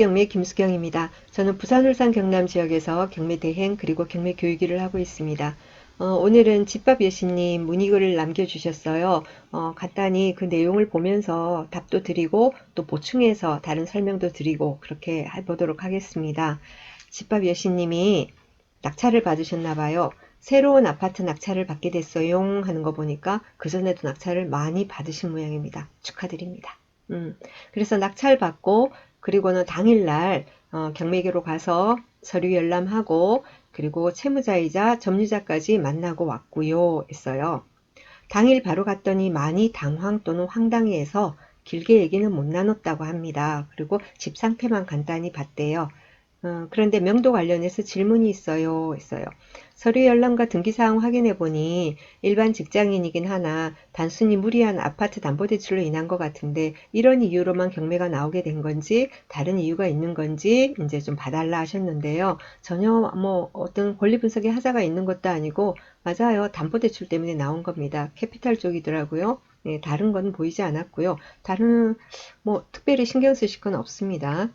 경매 김수경입니다. 저는 부산, 울산, 경남 지역에서 경매 대행 그리고 경매 교육 일을 하고 있습니다. 오늘은 집밥 여신님 문의글을 남겨주셨어요. 간단히 그 내용을 보면서 답도 드리고 또 보충해서 다른 설명도 드리고 그렇게 해보도록 하겠습니다. 집밥 여신님이 낙찰을 받으셨나 봐요. 새로운 아파트 낙찰을 받게 됐어요 하는 거 보니까 그전에도 낙찰을 많이 받으신 모양입니다. 축하드립니다. 그래서 낙찰 받고 그리고는 당일날 경매계로 가서 서류 열람하고 그리고 채무자이자 점유자까지 만나고 왔고요 했어요. 당일 바로 갔더니 많이 당황 또는 황당해해서 길게 얘기는 못 나눴다고 합니다. 그리고 집 상태만 간단히 봤대요. 그런데 명도 관련해서 질문이 있어요 했어요. 서류 열람과 등기사항 확인해 보니 일반 직장인이긴 하나 단순히 무리한 아파트 담보대출로 인한 것 같은데 이런 이유로만 경매가 나오게 된 건지 다른 이유가 있는 건지 이제 좀 봐달라 하셨는데요. 전혀 뭐 어떤 권리 분석의 하자가 있는 것도 아니고 맞아요. 담보대출 때문에 나온 겁니다. 캐피탈 쪽이더라고요. 네, 다른 건 보이지 않았고요. 다른 뭐 특별히 신경 쓰실 건 없습니다.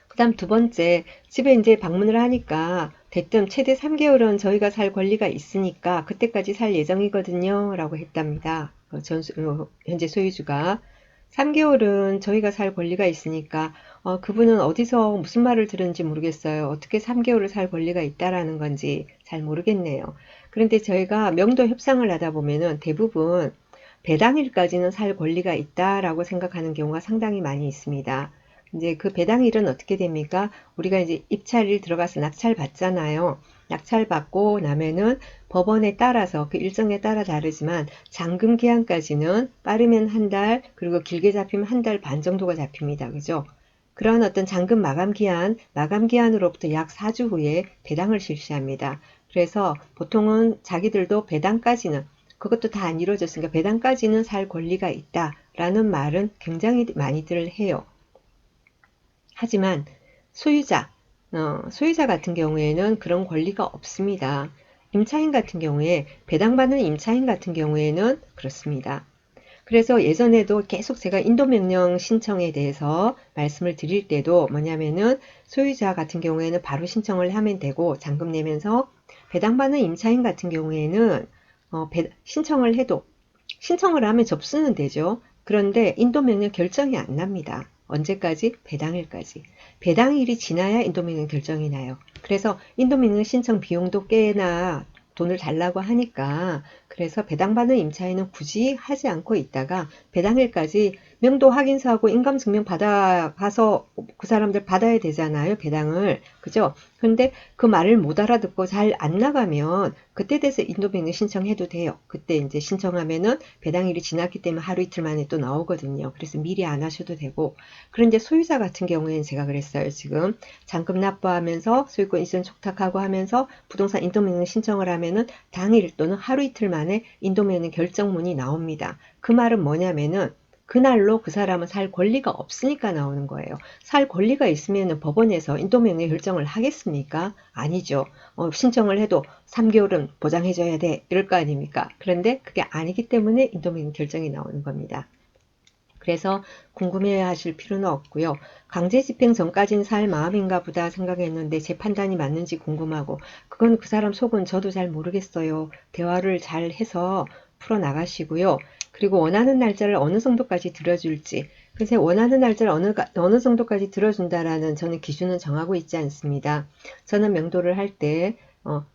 그 다음 두 번째, 집에 이제 방문을 하니까 대뜸 최대 3개월은 저희가 살 권리가 있으니까 그때까지 살 예정이거든요. 라고 했답니다. 현재 소유주가. 3개월은 저희가 살 권리가 있으니까 그분은 어디서 무슨 말을 들은지 모르겠어요. 어떻게 3개월을 살 권리가 있다라는 건지 잘 모르겠네요. 그런데 저희가 명도 협상을 하다 보면은 대부분 배당일까지는 살 권리가 있다라고 생각하는 경우가 상당히 많이 있습니다. 이제 그 배당일은 어떻게 됩니까? 우리가 이제 입찰일 들어가서 낙찰 받잖아요. 낙찰 받고 나면은 법원에 따라서 그 일정에 따라 다르지만 잔금 기한까지는 빠르면 한 달, 그리고 길게 잡히면 한 달 반 정도가 잡힙니다. 그죠? 그런 어떤 잔금 마감 기한으로부터 약 4주 후에 배당을 실시합니다. 그래서 보통은 자기들도 배당까지는 그것도 다 안 이루어졌으니까 배당까지는 살 권리가 있다라는 말은 굉장히 많이들 해요. 하지만 소유자, 소유자 같은 경우에는 그런 권리가 없습니다. 임차인 같은 경우에 배당받는 임차인 같은 경우에는 그렇습니다. 그래서 예전에도 계속 제가 인도명령 신청에 대해서 말씀을 드릴 때도 뭐냐면은 소유자 같은 경우에는 바로 신청을 하면 되고 잔금 내면서 배당받는 임차인 같은 경우에는 신청을 해도 신청을 하면 접수는 되죠. 그런데 인도명령 결정이 안 납니다. 언제까지? 배당일까지. 배당일이 지나야 인도명령 결정이 나요. 그래서 인도명령 신청 비용도 꽤나 돈을 달라고 하니까 그래서 배당받는 임차인은 굳이 하지 않고 있다가 배당일까지 명도 확인서하고 인감증명 받아가서 그 사람들 받아야 되잖아요. 배당을. 그죠? 근데 그 말을 못 알아듣고 잘 안 나가면 그때 돼서 인도명령 신청해도 돼요. 그때 이제 신청하면은 배당일이 지났기 때문에 하루 이틀 만에 또 나오거든요. 그래서 미리 안 하셔도 되고. 그런데 소유자 같은 경우에는 제가 그랬어요. 지금 잔금 납부하면서 소유권 이전 촉탁하고 하면서 부동산 인도명령 신청을 하면은 당일 또는 하루 이틀 만에 인도명령 결정문이 나옵니다. 그 말은 뭐냐면은 그날로 그 사람은 살 권리가 없으니까 나오는 거예요. 살 권리가 있으면 법원에서 인도명령 결정을 하겠습니까? 아니죠. 신청을 해도 3개월은 보장해줘야 돼. 이럴 거 아닙니까? 그런데 그게 아니기 때문에 인도명령 결정이 나오는 겁니다. 그래서 궁금해 하실 필요는 없고요. 강제 집행 전까지는 살 마음인가 보다 생각했는데 제 판단이 맞는지 궁금하고 그건 그 사람 속은 저도 잘 모르겠어요. 대화를 잘 해서 풀어 나가시고요. 그리고 원하는 날짜를 어느 정도까지 들어줄지 그래서 원하는 날짜를 어느 정도까지 들어준다라는 저는 기준은 정하고 있지 않습니다. 저는 명도를 할 때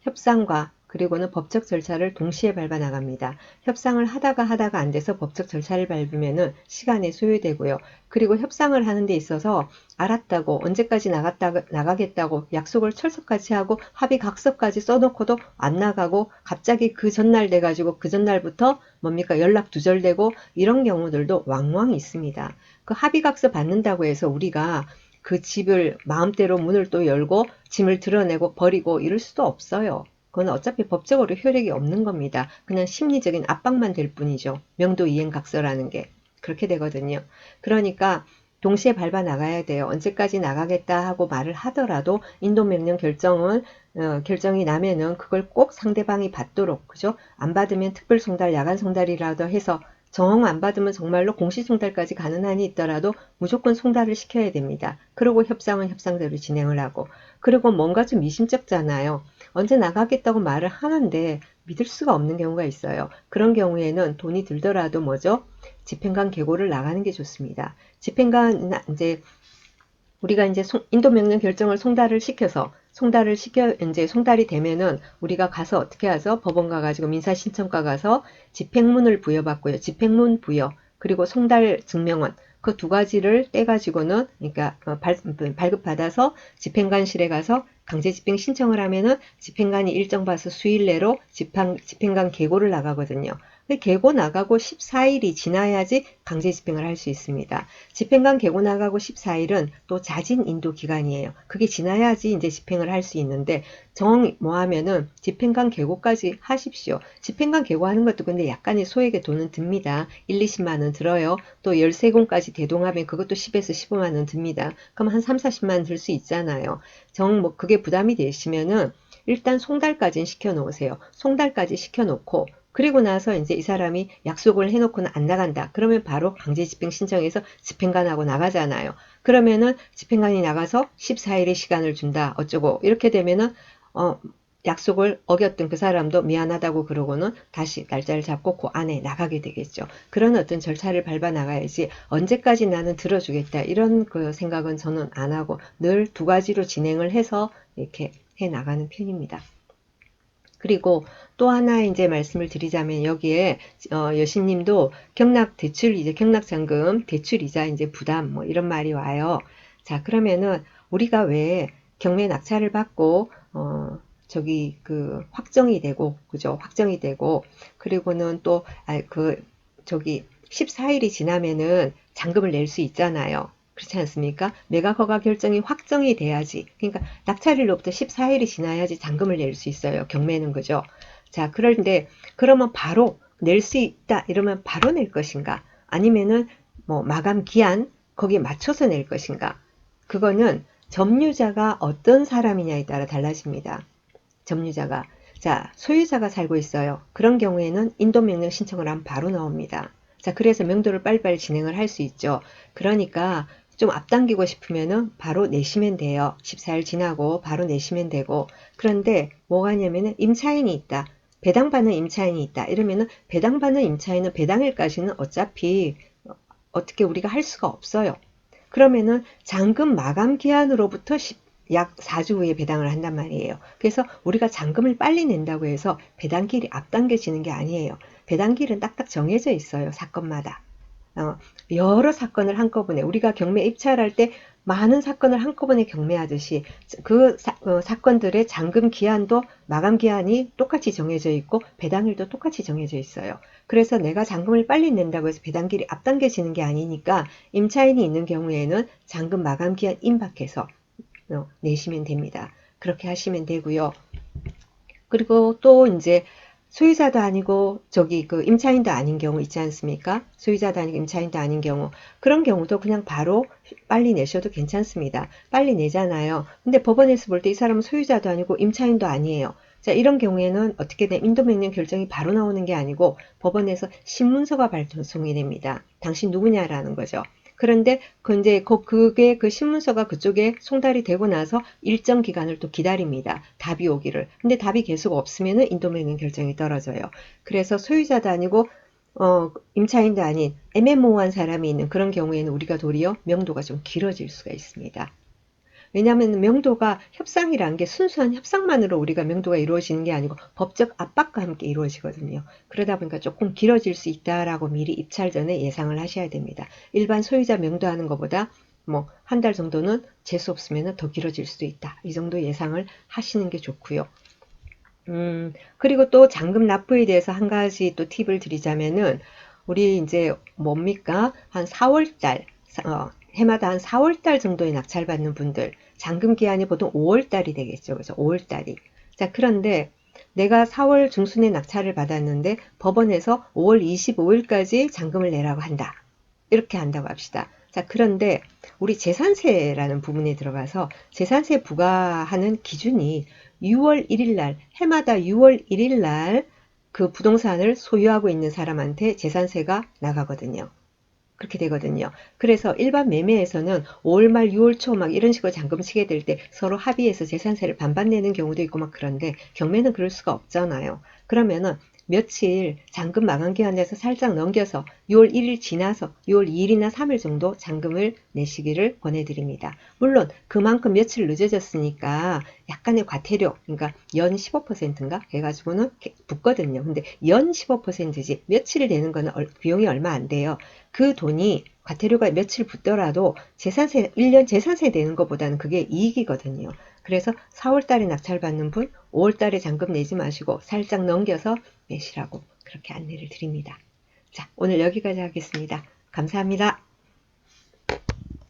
협상과 그리고는 법적 절차를 동시에 밟아 나갑니다. 협상을 하다가 안 돼서 법적 절차를 밟으면은 시간이 소요되고요. 그리고 협상을 하는 데 있어서 알았다고 언제까지 나가겠다고 약속을 철석같이 하고 합의 각서까지 써놓고도 안 나가고 갑자기 그 전날 돼가지고 그 전날부터 뭡니까 연락 두절되고 이런 경우들도 왕왕 있습니다. 그 합의 각서 받는다고 해서 우리가 그 집을 마음대로 문을 또 열고 짐을 드러내고 버리고 이럴 수도 없어요. 그건 어차피 법적으로 효력이 없는 겁니다. 그냥 심리적인 압박만 될 뿐이죠. 명도 이행 각서라는 게. 그렇게 되거든요. 그러니까 동시에 밟아 나가야 돼요. 언제까지 나가겠다 하고 말을 하더라도 인도명령 결정이 나면은 그걸 꼭 상대방이 받도록, 그죠? 안 받으면 특별송달, 야간송달이라도 해서 정 안 받으면 정말로 공시송달까지 가는 한이 있더라도 무조건 송달을 시켜야 됩니다. 그리고 협상은 협상대로 진행을 하고, 그리고 뭔가 좀 미심쩍잖아요. 언제 나가겠다고 말을 하는데 믿을 수가 없는 경우가 있어요. 그런 경우에는 돈이 들더라도 뭐죠? 집행관 계고를 나가는 게 좋습니다. 집행관 이제 우리가 이제 인도명령 결정을 송달을 시켜 이제 송달이 되면은 우리가 가서 어떻게 하죠? 법원 가가지고 민사신청과 가서 집행문을 부여받고요. 집행문 부여 그리고 송달 증명원 그 두 가지를 떼가지고는 그러니까 발급받아서 집행관실에 가서 강제집행 신청을 하면은 집행관이 일정 봐서 수일 내로 집행관 계고를 나가거든요. 계고 나가고 14일이 지나야지 강제 집행을 할 수 있습니다. 집행관 계고 나가고 14일은 또 자진 인도 기간이에요. 그게 지나야지 이제 집행을 할 수 있는데 정 뭐 하면은 집행관 계고까지 하십시오. 집행관 계고하는 것도 근데 약간의 소액의 돈은 듭니다. 1, 20만 원 들어요. 또 13공까지 대동하면 그것도 10에서 15만 원 듭니다. 그럼 한 3, 40만 원 들 수 있잖아요. 뭐 그게 부담이 되시면은 일단 송달까지는 시켜 놓으세요. 송달까지 시켜 놓고 그리고 나서 이제 이 사람이 약속을 해놓고는 안 나간다. 그러면 바로 강제집행 신청해서 집행관하고 나가잖아요. 그러면은 집행관이 나가서 14일의 시간을 준다. 어쩌고 이렇게 되면은 약속을 어겼던 그 사람도 미안하다고 그러고는 다시 날짜를 잡고 그 안에 나가게 되겠죠. 그런 어떤 절차를 밟아 나가야지 언제까지 나는 들어주겠다 이런 그 생각은 저는 안 하고 늘 두 가지로 진행을 해서 이렇게 해 나가는 편입니다. 그리고 또 하나 이제 말씀을 드리자면 여기에 여신님도 경락 대출 이제 경락잔금 대출이자 이제 부담 뭐 이런 말이 와요. 자 그러면은 우리가 왜 경매 낙찰을 받고 저기 그 확정이 되고 그죠 확정이 되고 그리고는 또 그 저기 14일이 지나면은 잔금을 낼 수 있잖아요. 그렇지 않습니까? 매각 허가 결정이 확정이 돼야지. 그러니까 낙찰일로부터 14일이 지나야지 잔금을 낼 수 있어요. 경매는 그죠? 자, 그런데 그러면 바로 낼 수 있다 이러면 바로 낼 것인가? 아니면은 뭐 마감 기한 거기에 맞춰서 낼 것인가? 그거는 점유자가 어떤 사람이냐에 따라 달라집니다. 점유자가 자 소유자가 살고 있어요. 그런 경우에는 인도명령 신청을 하면 바로 나옵니다. 자 그래서 명도를 빨리빨리 진행을 할 수 있죠. 그러니까 좀 앞당기고 싶으면은 바로 내시면 돼요. 14일 지나고 바로 내시면 되고 그런데 뭐가 하냐면은 임차인이 있다. 배당받는 임차인이 있다. 이러면은 배당받는 임차인은 배당일까지는 어차피 어떻게 우리가 할 수가 없어요. 그러면은 잔금 마감 기한으로부터 약 4주 후에 배당을 한단 말이에요. 그래서 우리가 잔금을 빨리 낸다고 해서 배당길이 앞당겨지는 게 아니에요. 배당길은 딱딱 정해져 있어요. 사건마다. 어, 여러 사건을 한꺼번에 우리가 경매 입찰할 때 많은 사건을 한꺼번에 경매하듯이 그 사건들의 잔금 기한도 마감 기한이 똑같이 정해져 있고 배당일도 똑같이 정해져 있어요. 그래서 내가 잔금을 빨리 낸다고 해서 배당길이 앞당겨지는 게 아니니까 임차인이 있는 경우에는 잔금 마감 기한 임박해서 내시면 됩니다. 그렇게 하시면 되고요. 그리고 또 이제 소유자도 아니고 저기 그 임차인도 아닌 경우 있지 않습니까? 소유자도 아니고 임차인도 아닌 경우 그런 경우도 그냥 바로 빨리 내셔도 괜찮습니다. 빨리 내잖아요. 근데 법원에서 볼 때 이 사람은 소유자도 아니고 임차인도 아니에요. 자 이런 경우에는 어떻게 돼? 인도명령 결정이 바로 나오는 게 아니고 법원에서 신문서가 발송이 됩니다. 당신 누구냐라는 거죠. 그런데 이제 그게 그 신문서가 그쪽에 송달이 되고 나서 일정 기간을 또 기다립니다. 답이 오기를. 근데 답이 계속 없으면은 인도명령 결정이 떨어져요. 그래서 소유자도 아니고 임차인도 아닌 애매모호한 사람이 있는 그런 경우에는 우리가 도리어 명도가 좀 길어질 수가 있습니다. 왜냐하면 명도가 협상이란 게 순수한 협상만으로 우리가 명도가 이루어지는 게 아니고 법적 압박과 함께 이루어지거든요. 그러다 보니까 조금 길어질 수 있다라고 미리 입찰 전에 예상을 하셔야 됩니다. 일반 소유자 명도하는 것보다 뭐 한 달 정도는 재수 없으면 더 길어질 수도 있다. 이 정도 예상을 하시는 게 좋고요. 그리고 또 잔금 납부에 대해서 한 가지 또 팁을 드리자면은 우리 이제 뭡니까? 한 4월 달 해마다 한 4월 달 정도에 낙찰받는 분들 잔금 기한이 보통 5월 달이 되겠죠. 그래서 5월 달이. 자, 그런데 내가 4월 중순에 낙찰을 받았는데 법원에서 5월 25일까지 잔금을 내라고 한다. 이렇게 한다고 합시다. 자, 그런데 우리 재산세라는 부분에 들어가서 재산세 부과하는 기준이 6월 1일 날, 해마다 6월 1일 날 그 부동산을 소유하고 있는 사람한테 재산세가 나가거든요. 그렇게 되거든요. 그래서 일반 매매에서는 5월 말 6월 초 막 이런 식으로 잔금 치게 될 때 서로 합의해서 재산세를 반반 내는 경우도 있고 막 그런데 경매는 그럴 수가 없잖아요. 그러면은 며칠 잔금 마감 기한 내서 살짝 넘겨서 6월 1일 지나서 6월 2일이나 3일 정도 잔금을 내시기를 권해드립니다. 물론 그만큼 며칠 늦어졌으니까 약간의 과태료, 그러니까 연 15%인가 해가지고는 붙거든요. 근데 연 15%지 며칠 내는 거는 비용이 얼마 안 돼요. 그 돈이 과태료가 며칠 붙더라도 재산세 1년 재산세 내는 것보다는 그게 이익이거든요. 그래서 4월 달에 낙찰받는 분 5월 달에 잔금 내지 마시고 살짝 넘겨서 내시라고 그렇게 안내를 드립니다. 자, 오늘 여기까지 하겠습니다. 감사합니다.